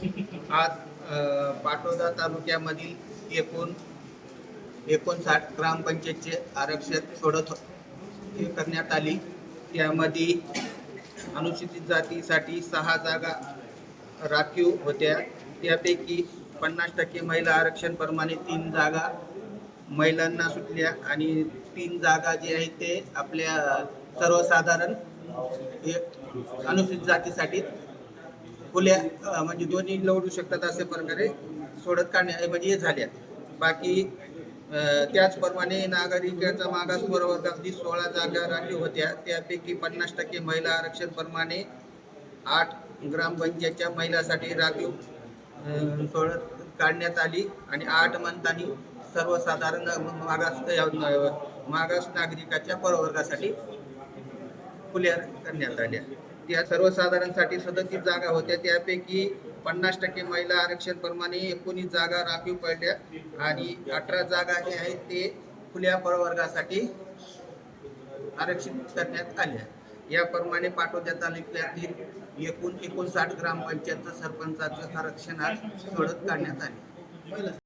आज पाटोदा तालुक्यामधील 59 ग्रामपंचायतचे आरक्षण सोडत हे करण्यात आली। त्यामध्ये अनुसूचित जातीसाठी 6 जागा राखीव होत्या। त्यापैकी 50% महिला आरक्षण प्रमाणे 3 जागा महिलांना सुटल्या आणि 3 जागा जे आहेत ते आपल्या सर्वसाधारण अनुसूचित जातीसाठी खुल्या म्हणजे दोन्ही लढू शकतात अशा प्रकारे सोडत काढण्या म्हणजे झाल्या। बाकी त्याचप्रमाणे नागरिकांचा मागास प्रवर्गातील 16 जागा राखीव होत्या। त्यापैकी 50% महिला आरक्षण प्रमाणे 8 ग्रामपंचायतच्या महिलांसाठी राखीव सोडत काढण्यात आली आणि 8 मंत्यांनी सर्वसाधारण मागास नागरिकाच्या प्रवर्गासाठी खुल्या करण्यात आल्या। त्या सर्वसाधारणसाठी 37 जागा होत्या। त्यापैकी 50% महिला आरक्षण प्रमाणे 19 जागा राखीव पडल्या आणि 18 जागा जे आहेत ते खुल्या प्रवर्गासाठी आरक्षित करण्यात आल्या। याप्रमाणे पाटोदा तालुक्यातील एकूण 59 ग्रामपंचायत सरपंचाचं आरक्षण आज सोडत काढण्यात आले।